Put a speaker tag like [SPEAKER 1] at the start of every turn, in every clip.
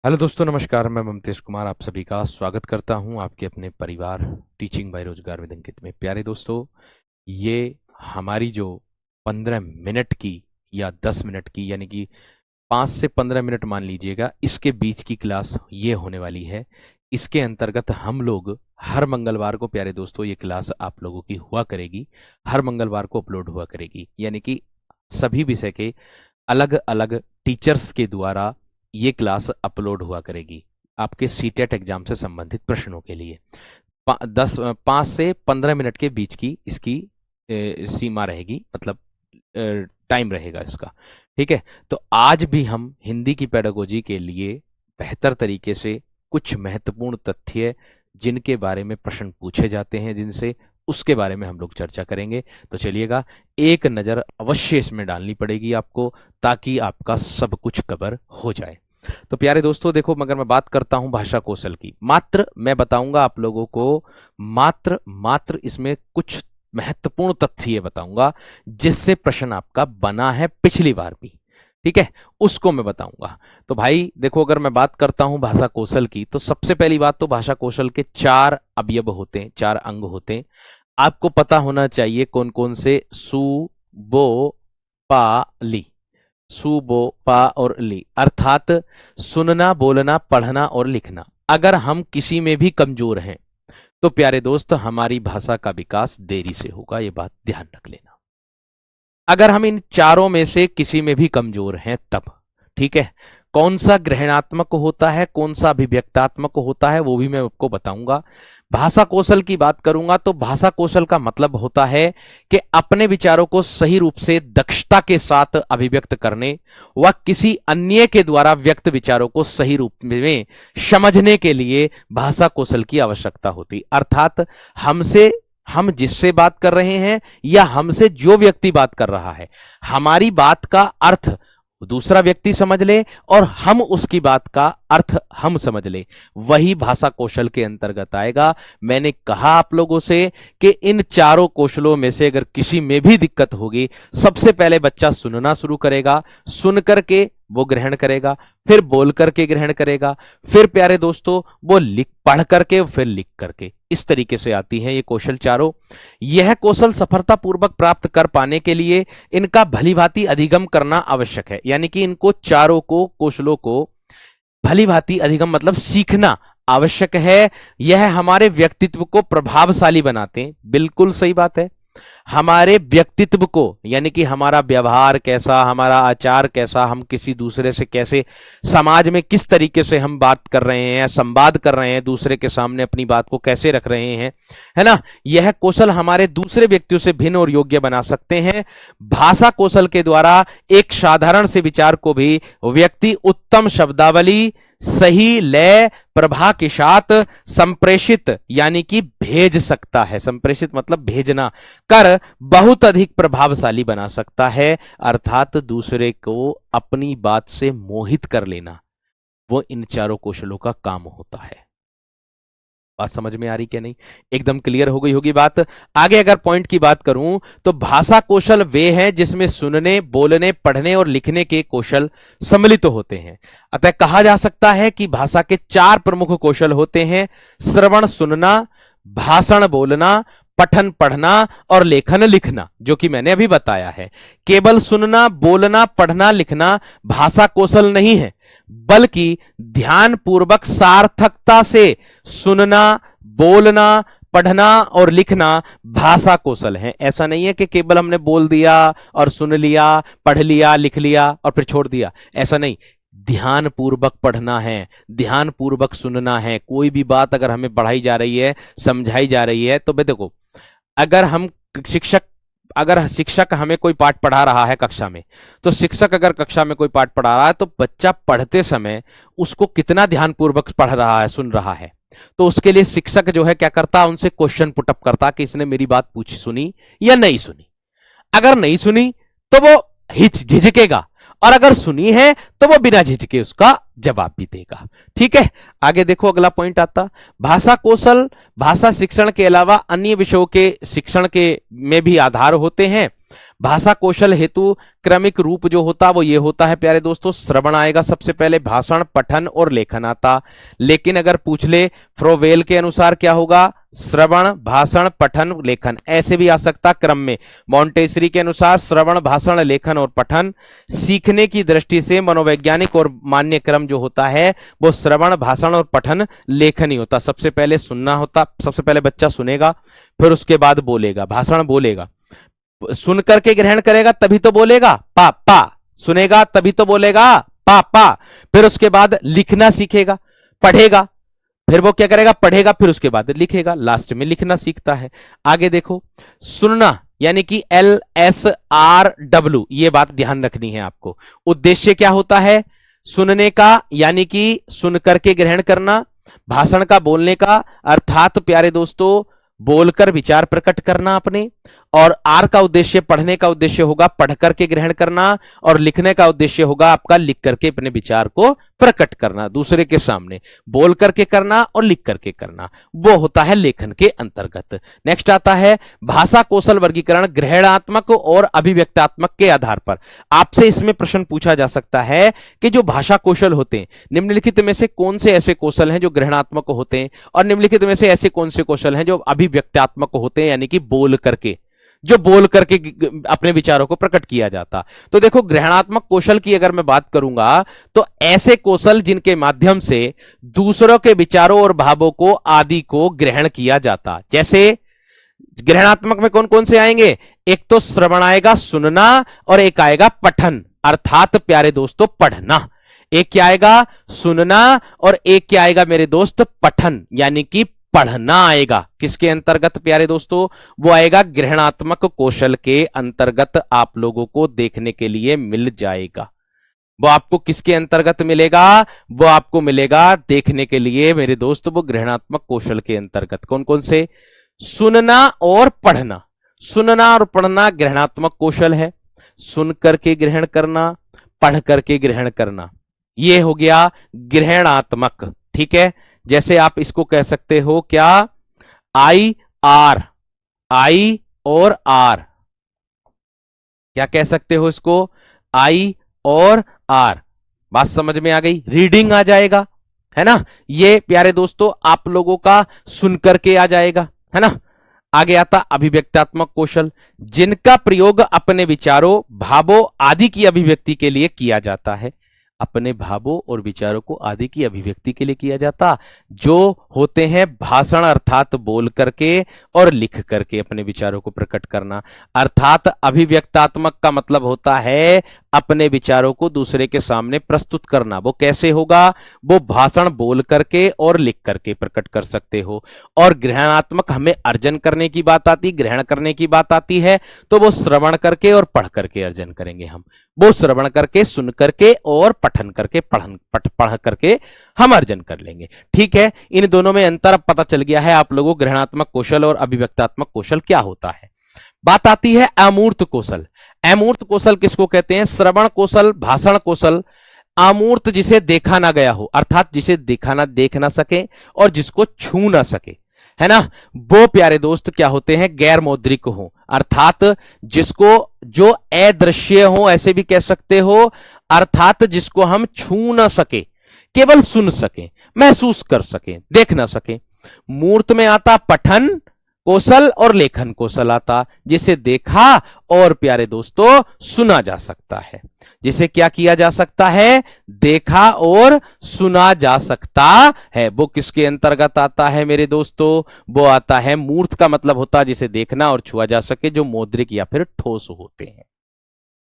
[SPEAKER 1] Hello दोस्तों, नमस्कार। मैं ममतेश कुमार आप सभी का स्वागत करता हूं आपके अपने परिवार टीचिंग बाय रोजगार विद अंकित में। प्यारे दोस्तों, ये हमारी जो 15 मिनट की या 10 मिनट की, यानी कि 5 से 15 मिनट मान लीजिएगा, इसके बीच की क्लास ये होने वाली है। इसके अंतर्गत हम लोग हर मंगलवार को, प्यारे दोस्तों, ये क्लास आप लोगों की हुआ करेगी। हर मंगलवार को अपलोड हुआ करेगी, यानी कि सभी विषय के अलग अलग टीचर्स के द्वारा ये क्लास अपलोड हुआ करेगी आपके सीटेट एग्जाम से संबंधित प्रश्नों के लिए। 5 से 15 मिनट के बीच की इसकी सीमा रहेगी, मतलब टाइम रहेगा इसका। ठीक है, तो आज भी हम हिंदी की पेडागोजी के लिए बेहतर तरीके से कुछ महत्वपूर्ण तथ्य जिनके बारे में प्रश्न पूछे जाते हैं जिनसे, उसके बारे में हम लोग चर्चा करेंगे। तो चलिएगा, एक नज़र अवश्य इसमें डालनी पड़ेगी आपको, ताकि आपका सब कुछ कवर हो जाए। तो प्यारे दोस्तों देखो, मगर मैं बात करता हूं भाषा कौशल की, मात्र मैं बताऊंगा आप लोगों को, मात्र इसमें कुछ महत्वपूर्ण तथ्य बताऊंगा जिससे प्रश्न आपका बना है पिछली बार भी। ठीक है, उसको मैं बताऊंगा। तो भाई देखो, अगर मैं बात करता हूं भाषा कौशल की, तो सबसे पहली बात तो भाषा कौशल के 4 अवयव होते हैं, 4 अंग होते हैं। आपको पता होना चाहिए कौन कौन से। सु, बो, पा, ली। सु, बो, पा और ली, अर्थात सुनना, बोलना, पढ़ना और लिखना। अगर हम किसी में भी कमजोर हैं तो प्यारे दोस्त हमारी भाषा का विकास देरी से होगा, ये बात ध्यान रख लेना। अगर हम इन चारों में से किसी में भी कमजोर हैं तब, ठीक है, कौन सा ग्रहणात्मक होता है, कौन सा अभिव्यक्तात्मक होता है, वो भी मैं आपको बताऊंगा। भाषा कौशल की बात करूंगा तो भाषा कौशल का मतलब होता है कि अपने विचारों को सही रूप से दक्षता के साथ अभिव्यक्त करने व किसी अन्य के द्वारा व्यक्त विचारों को सही रूप में समझने के लिए भाषा कौशल की आवश्यकता होती। अर्थात हम जिससे बात कर रहे हैं या हमसे जो व्यक्ति बात कर रहा है, हमारी बात का अर्थ दूसरा व्यक्ति समझ ले और हम उसकी बात का अर्थ हम समझ ले, वही भाषा कौशल के अंतर्गत आएगा। मैंने कहा आप लोगों से कि इन चारों कौशलों में से अगर किसी में भी दिक्कत होगी, सबसे पहले बच्चा सुनना शुरू करेगा, सुन करके वो ग्रहण करेगा, फिर बोल करके ग्रहण करेगा, फिर प्यारे दोस्तों वो पढ़ करके, फिर लिख करके। इस तरीके से आती हैं ये कौशल चारों। यह कौशल सफलतापूर्वक प्राप्त कर पाने के लिए इनका भलीभांति अधिगम करना आवश्यक है, यानी कि इनको चारों को कौशलों को भलीभांति अधिगम मतलब सीखना आवश्यक है। यह हमारे व्यक्तित्व को प्रभावशाली बनाते हैं। बिल्कुल सही बात है। हमारे व्यक्तित्व को, यानी कि हमारा व्यवहार कैसा, हमारा आचार कैसा, हम किसी दूसरे से कैसे, समाज में किस तरीके से हम बात कर रहे हैं, संवाद कर रहे हैं, दूसरे के सामने अपनी बात को कैसे रख रहे हैं, है ना, यह कौशल हमारे दूसरे व्यक्तियों से भिन्न और योग्य बना सकते हैं। भाषा कौशल के द्वारा एक साधारण से विचार को भी व्यक्ति उत्तम शब्दावली, सही लय, प्रभा के साथ संप्रेषित यानी कि भेज सकता है। संप्रेषित मतलब भेजना कर बहुत अधिक प्रभावशाली बना सकता है। अर्थात दूसरे को अपनी बात से मोहित कर लेना, वो इन चारों कौशलों का काम होता है। बात समझ में आ रही क्या नहीं? एकदम क्लियर हो गई होगी बात। आगे अगर पॉइंट की बात करूं तो भाषा कौशल वे हैं जिसमें सुनने, बोलने, पढ़ने और लिखने के कौशल सम्मिलित होते हैं। अतः कहा जा सकता है कि भाषा के 4 प्रमुख कौशल होते हैं: श्रवण सुनना, भाषण बोलना, पठन पढ़ना और लेखन लिखना, जो कि मैंने अभी बताया है। केवल सुनना, बोलना, पढ़ना, लिखना भाषा कौशल नहीं है, बल्कि ध्यान पूर्वक सार्थकता से सुनना, बोलना, पढ़ना और लिखना भाषा कौशल है। ऐसा नहीं है कि केवल हमने बोल दिया और सुन लिया, पढ़ लिया, लिख लिया और फिर छोड़ दिया, ऐसा नहीं। ध्यान पूर्वक पढ़ना है, ध्यान पूर्वक सुनना है। कोई भी बात अगर हमें पढ़ाई जा रही है, समझाई जा रही है, तो भाई देखो, अगर शिक्षक हमें कोई पाठ पढ़ा रहा है कक्षा में, तो शिक्षक अगर कक्षा में कोई पाठ पढ़ा रहा है तो बच्चा पढ़ते समय उसको कितना ध्यानपूर्वक पढ़ रहा है, सुन रहा है, तो उसके लिए शिक्षक जो है क्या करता, उनसे क्वेश्चन पुटअप करता कि इसने मेरी बात सुनी या नहीं सुनी। अगर नहीं सुनी तो वो झिझकेगा, और अगर सुनी है तो वो बिना झिझके उसका जवाब भी देगा। ठीक है, आगे देखो अगला पॉइंट आता, भाषा कौशल भाषा शिक्षण के अलावा अन्य विषयों के शिक्षण के में भी आधार होते हैं। भाषा कौशल हेतु क्रमिक रूप जो होता वो ये होता है प्यारे दोस्तों, श्रवण आएगा सबसे पहले, भाषण, पठन और लेखन आता। लेकिन अगर पूछ ले फ्रोवेल के अनुसार क्या होगा, श्रवण, भाषण, पठन, लेखन, ऐसे भी आ सकता क्रम में। मॉन्टेसरी के अनुसार श्रवण, भाषण, लेखन और पठन। सीखने की दृष्टि से मनोवैज्ञानिक और मान्य क्रम जो होता है वो श्रवण, भाषण और पठन, लेखन ही होता। सबसे पहले सुनना होता, सबसे पहले बच्चा सुनेगा, फिर उसके बाद बोलेगा, भाषण बोलेगा, सुन करके ग्रहण करेगा तभी तो बोलेगा पा पा, सुनेगा तभी तो बोलेगा पा पा, फिर उसके बाद लिखना सीखेगा, पढ़ेगा, फिर वो क्या करेगा, पढ़ेगा, फिर उसके बाद लिखेगा, लास्ट में लिखना सीखता है। आगे देखो, सुनना यानी कि LSRW, ये बात ध्यान रखनी है आपको। उद्देश्य क्या होता है, सुनने का यानी कि सुन करके ग्रहण करना, भाषण का बोलने का अर्थात प्यारे दोस्तों बोलकर विचार प्रकट करना अपने, और आर का उद्देश्य, पढ़ने का उद्देश्य होगा पढ़ करके ग्रहण करना, और लिखने का उद्देश्य होगा आपका लिख करके अपने विचार को प्रकट करना दूसरे के सामने, बोल करके करना और लिख करके करना, वो होता है लेखन के अंतर्गत। नेक्स्ट आता है भाषा कौशल वर्गीकरण ग्रहणात्मक और अभिव्यक्तात्मक के आधार पर। आपसे इसमें प्रश्न पूछा जा सकता है कि जो भाषा कौशल होते हैं, निम्नलिखित में से कौन से ऐसे कौशल हैं जो ग्रहणात्मक होते हैं, और निम्नलिखित में से ऐसे कौन से कौशल हैं जो अभिव्यक्तात्मक होते हैं, यानी कि बोल करके, जो बोल करके अपने विचारों को प्रकट किया जाता। तो देखो, ग्रहणात्मक कौशल की अगर मैं बात करूंगा तो ऐसे कौशल जिनके माध्यम से दूसरों के विचारों और भावों को आदि को ग्रहण किया जाता। जैसे ग्रहणात्मक में कौन कौन से आएंगे, एक तो श्रवण आएगा, सुनना, और एक आएगा पठन अर्थात प्यारे दोस्तों पढ़ना। एक क्या आएगा, सुनना, और एक क्या आएगा मेरे दोस्त, पठन यानी कि पढ़ना आएगा। किसके अंतर्गत प्यारे दोस्तों, वो आएगा ग्रहणात्मक कौशल के अंतर्गत, आप लोगों को देखने के लिए मिल जाएगा। वो आपको किसके अंतर्गत मिलेगा, वो आपको मिलेगा देखने के लिए मेरे दोस्त, वो ग्रहणात्मक कौशल के अंतर्गत। कौन कौन से, सुनना और पढ़ना। सुनना और पढ़ना ग्रहणात्मक कौशल है, सुन करके ग्रहण करना, पढ़ करके ग्रहण करना, ये हो गया ग्रहणात्मक। ठीक है, जैसे आप इसको कह सकते हो क्या, आई और आर, क्या कह सकते हो इसको, आई और आर, बात समझ में आ गई। रीडिंग आ जाएगा, है ना, ये प्यारे दोस्तों आप लोगों का सुन करके आ जाएगा, है ना। आगे आता अभिव्यक्तात्मक कौशल, जिनका प्रयोग अपने विचारों, भावों आदि की अभिव्यक्ति के लिए किया जाता है। अपने भावों और विचारों को आदि की अभिव्यक्ति के लिए किया जाता, जो होते हैं भाषण अर्थात बोल करके और लिख करके अपने विचारों को प्रकट करना। अर्थात अभिव्यक्तात्मक का मतलब होता है अपने विचारों को दूसरे के सामने प्रस्तुत करना। वो कैसे होगा, वो भाषण बोल करके और लिख करके प्रकट कर सकते हो। और ग्रहणात्मक हमें अर्जन करने की बात आती, ग्रहण करने की बात आती है, तो वो श्रवण करके और पढ़ करके अर्जन करेंगे हम। वो श्रवण करके, सुन करके और पठन करके, पढ़ करके हम अर्जन कर लेंगे। ठीक है, इन दोनों में अंतर अब पता चल गया है आप लोगों को, ग्रहणात्मक कौशल और अभिव्यक्तात्मक कौशल क्या होता है। बात आती है अमूर्त कौशल। अमूर्त कौशल किसको कहते हैं, श्रवण कौशल, भाषण कौशल। अमूर्त जिसे देखा ना गया हो, अर्थात जिसे देखा ना, देख ना सके और जिसको छू ना सके, है ना, वो प्यारे दोस्त क्या होते हैं, गैर मौद्रिक हो, अर्थात जिसको, जो अदृश्य हो ऐसे भी कह सकते हो, अर्थात जिसको हम छू ना सके, केवल सुन सके, महसूस कर सके, देख ना सके। मूर्त में आता पठन कौशल और लेखन कौशल आता, जिसे देखा और प्यारे दोस्तों सुना जा सकता है। जिसे क्या किया जा सकता है, देखा और सुना जा सकता है। वो किसके अंतर्गत आता है मेरे दोस्तों, वो आता है, मूर्त का मतलब होता है जिसे देखना और छुआ जा सके, जो मौद्रिक या फिर ठोस होते हैं।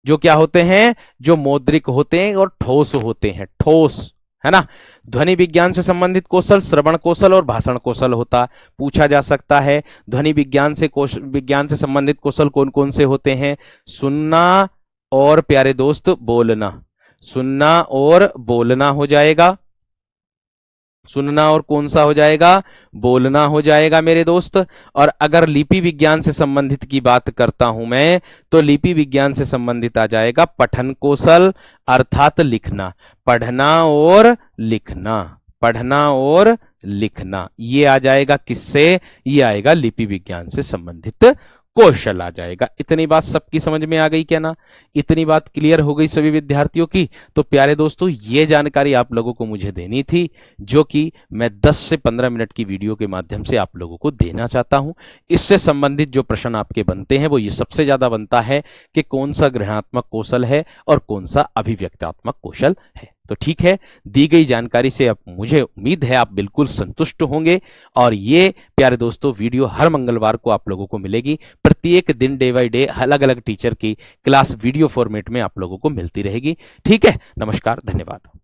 [SPEAKER 1] जो क्या होते हैं, जो मौद्रिक होते हैं और ठोस होते हैं, ठोस, है ना। ध्वनि विज्ञान से संबंधित कौशल श्रवण कौशल और भाषण कौशल होता, पूछा जा सकता है। ध्वनि विज्ञान से संबंधित कौशल कौन कौन से होते हैं, सुनना और प्यारे दोस्त बोलना, सुनना और बोलना हो जाएगा, सुनना और कौन सा हो जाएगा, बोलना हो जाएगा मेरे दोस्त। और अगर लिपि विज्ञान से संबंधित की बात करता हूं मैं, तो लिपि विज्ञान से संबंधित आ जाएगा पठन कौशल अर्थात लिखना, पढ़ना और लिखना, पढ़ना और लिखना, ये आ जाएगा किससे, ये आएगा लिपि विज्ञान से संबंधित कौशल आ जाएगा। इतनी बात सबकी समझ में आ गई क्या ना? इतनी बात क्लियर हो गई सभी विद्यार्थियों की? तो प्यारे दोस्तों, ये जानकारी आप लोगों को मुझे देनी थी, जो कि मैं 10 से 15 मिनट की वीडियो के माध्यम से आप लोगों को देना चाहता हूं। इससे संबंधित जो प्रश्न आपके बनते हैं वो ये सबसे ज्यादा बनता है कि कौन सा ग्रहणात्मक कौशल है और कौन सा अभिव्यक्तात्मक कौशल है। तो ठीक है, दी गई जानकारी से अब मुझे उम्मीद है आप बिल्कुल संतुष्ट होंगे। और ये प्यारे दोस्तों वीडियो हर मंगलवार को आप लोगों को मिलेगी। प्रत्येक दिन डे बाय डे अलग अलग टीचर की क्लास वीडियो फॉर्मेट में आप लोगों को मिलती रहेगी। ठीक है, नमस्कार, धन्यवाद।